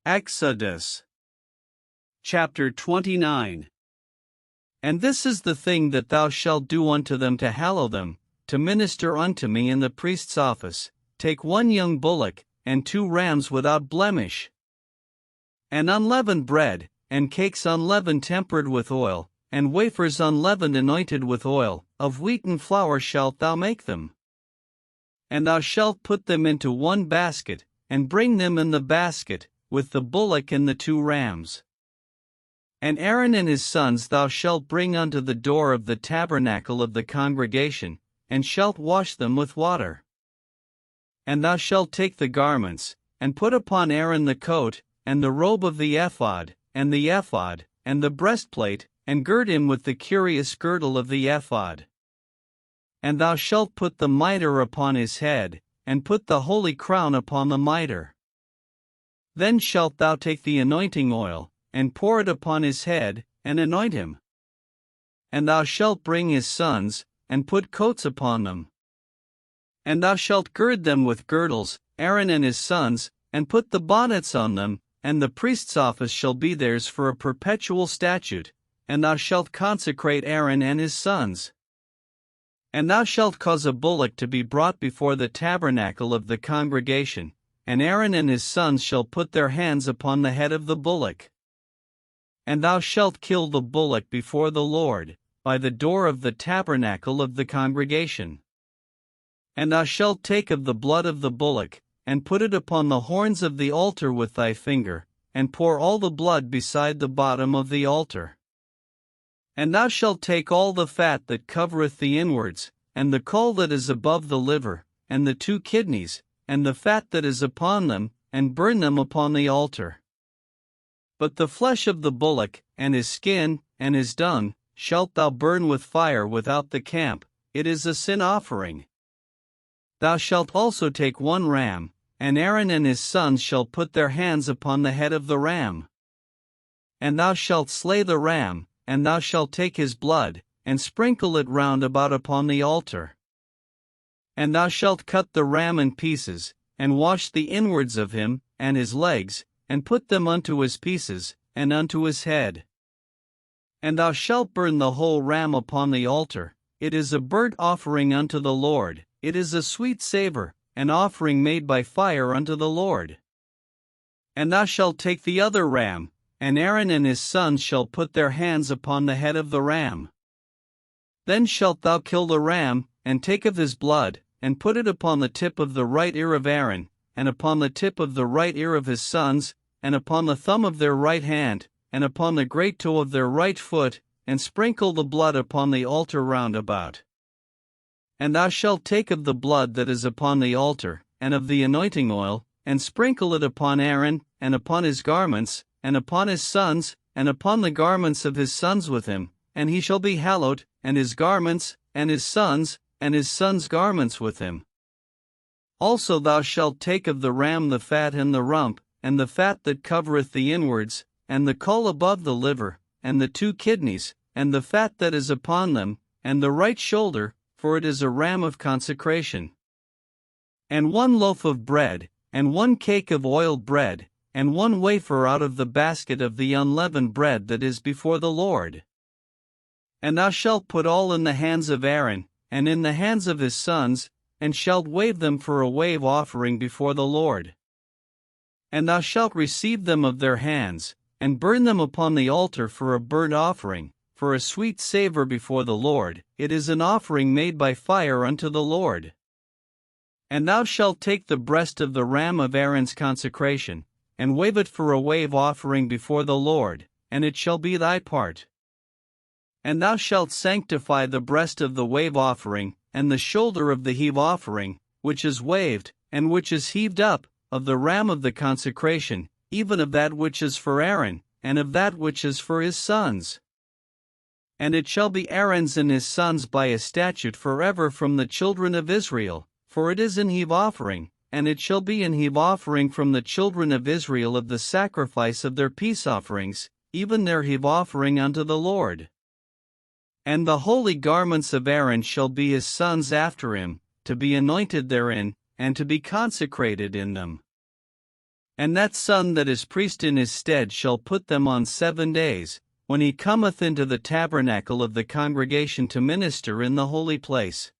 Exodus chapter 29. And this is the thing that thou shalt do unto them to hallow them, to minister unto me in the priest's office. Take 1 young bullock, and 2 rams without blemish, and unleavened bread, and cakes unleavened tempered with oil, and wafers unleavened anointed with oil, of wheaten flour shalt thou make them. And thou shalt put them into 1 basket, and bring them in the basket, with the bullock and the 2 rams. And Aaron and his sons thou shalt bring unto the door of the tabernacle of the congregation, and shalt wash them with water. And thou shalt take the garments, and put upon Aaron the coat, and the robe of the ephod, and the breastplate, and gird him with the curious girdle of the ephod. And thou shalt put the mitre upon his head, and put the holy crown upon the mitre. Then shalt thou take the anointing oil, and pour it upon his head, and anoint him. And thou shalt bring his sons, and put coats upon them. And thou shalt gird them with girdles, Aaron and his sons, and put the bonnets on them, and the priest's office shall be theirs for a perpetual statute, and thou shalt consecrate Aaron and his sons. And thou shalt cause a bullock to be brought before the tabernacle of the congregation, and Aaron and his sons shall put their hands upon the head of the bullock. And thou shalt kill the bullock before the Lord, by the door of the tabernacle of the congregation. And thou shalt take of the blood of the bullock, and put it upon the horns of the altar with thy finger, and pour all the blood beside the bottom of the altar. And thou shalt take all the fat that covereth the inwards, and the caul that is above the liver, and the 2 kidneys, and the fat that is upon them, and burn them upon the altar. But the flesh of the bullock, and his skin, and his dung, shalt thou burn with fire without the camp, it is a sin offering. Thou shalt also take 1 ram, and Aaron and his sons shall put their hands upon the head of the ram. And thou shalt slay the ram, and thou shalt take his blood, and sprinkle it round about upon the altar. And thou shalt cut the ram in pieces, and wash the inwards of him, and his legs, and put them unto his pieces, and unto his head. And thou shalt burn the whole ram upon the altar, it is a burnt offering unto the Lord, it is a sweet savour, an offering made by fire unto the Lord. And thou shalt take the other ram, and Aaron and his sons shall put their hands upon the head of the ram. Then shalt thou kill the ram, and take of his blood, and put it upon the tip of the right ear of Aaron, and upon the tip of the right ear of his sons, and upon the thumb of their right hand, and upon the great toe of their right foot, and sprinkle the blood upon the altar round about. And thou shalt take of the blood that is upon the altar, and of the anointing oil, and sprinkle it upon Aaron, and upon his garments, and upon his sons, and upon the garments of his sons with him, and he shall be hallowed, and his garments, and his sons' garments with him. Also thou shalt take of the ram the fat and the rump, and the fat that covereth the inwards, and the caul above the liver, and the 2 kidneys, and the fat that is upon them, and the right shoulder, for it is a ram of consecration. And 1 loaf of bread, and 1 cake of oiled bread, and 1 wafer out of the basket of the unleavened bread that is before the Lord. And thou shalt put all in the hands of Aaron, and in the hands of his sons, and shalt wave them for a wave offering before the Lord. And thou shalt receive them of their hands, and burn them upon the altar for a burnt offering, for a sweet savour before the Lord, it is an offering made by fire unto the Lord. And thou shalt take the breast of the ram of Aaron's consecration, and wave it for a wave offering before the Lord, and it shall be thy part. And thou shalt sanctify the breast of the wave offering, and the shoulder of the heave offering, which is waved, and which is heaved up, of the ram of the consecration, even of that which is for Aaron, and of that which is for his sons. And it shall be Aaron's and his sons by a statute forever from the children of Israel, for it is an heave offering, and it shall be an heave offering from the children of Israel of the sacrifice of their peace offerings, even their heave offering unto the Lord. And the holy garments of Aaron shall be his sons after him, to be anointed therein, and to be consecrated in them. And that son that is priest in his stead shall put them on 7 days, when he cometh into the tabernacle of the congregation to minister in the holy place.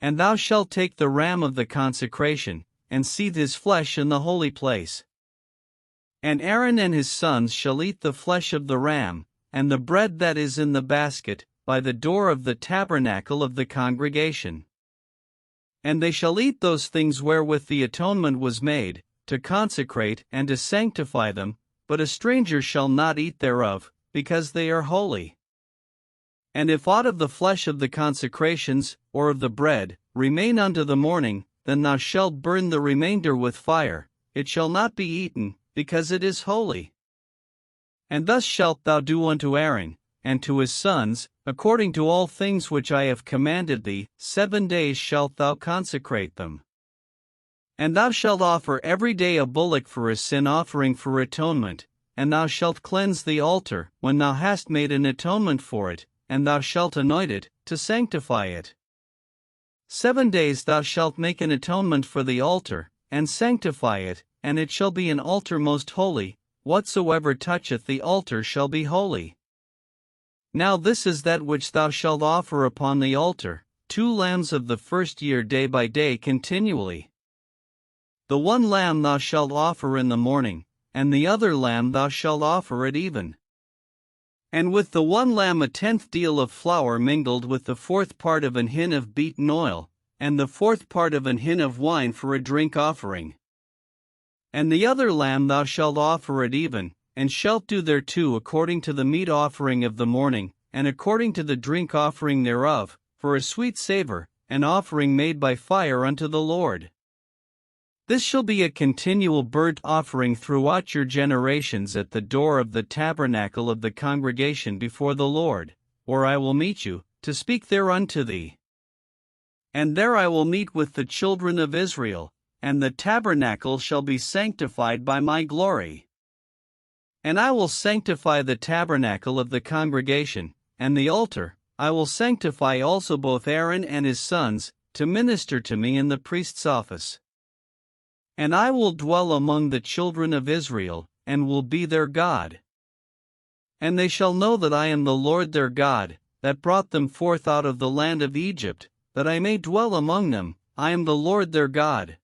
And thou shalt take the ram of the consecration, and seethe his flesh in the holy place. And Aaron and his sons shall eat the flesh of the ram, and the bread that is in the basket, by the door of the tabernacle of the congregation. And they shall eat those things wherewith the atonement was made, to consecrate and to sanctify them, but a stranger shall not eat thereof, because they are holy. And if aught of the flesh of the consecrations, or of the bread, remain unto the morning, then thou shalt burn the remainder with fire, it shall not be eaten, because it is holy. And thus shalt thou do unto Aaron, and to his sons, according to all things which I have commanded thee. 7 days shalt thou consecrate them. And thou shalt offer every day a bullock for a sin offering for atonement, and thou shalt cleanse the altar, when thou hast made an atonement for it, and thou shalt anoint it, to sanctify it. 7 days thou shalt make an atonement for the altar, and sanctify it, and it shall be an altar most holy. Whatsoever toucheth the altar shall be holy. Now this is that which thou shalt offer upon the altar, 2 lambs of the first year day by day continually. The one lamb thou shalt offer in the morning, and the other lamb thou shalt offer at even. And with the one lamb 1/10 deal of flour mingled with the 4th part of an hin of beaten oil, and the 4th part of an hin of wine for a drink offering. And the other lamb thou shalt offer at even, and shalt do thereto according to the meat offering of the morning, and according to the drink offering thereof, for a sweet savor, an offering made by fire unto the Lord. This shall be a continual burnt offering throughout your generations at the door of the tabernacle of the congregation before the Lord, where I will meet you, to speak thereunto thee. And there I will meet with the children of Israel, and the tabernacle shall be sanctified by my glory. And I will sanctify the tabernacle of the congregation, and the altar. I will sanctify also both Aaron and his sons, to minister to me in the priest's office. And I will dwell among the children of Israel, and will be their God. And they shall know that I am the Lord their God, that brought them forth out of the land of Egypt, that I may dwell among them. I am the Lord their God.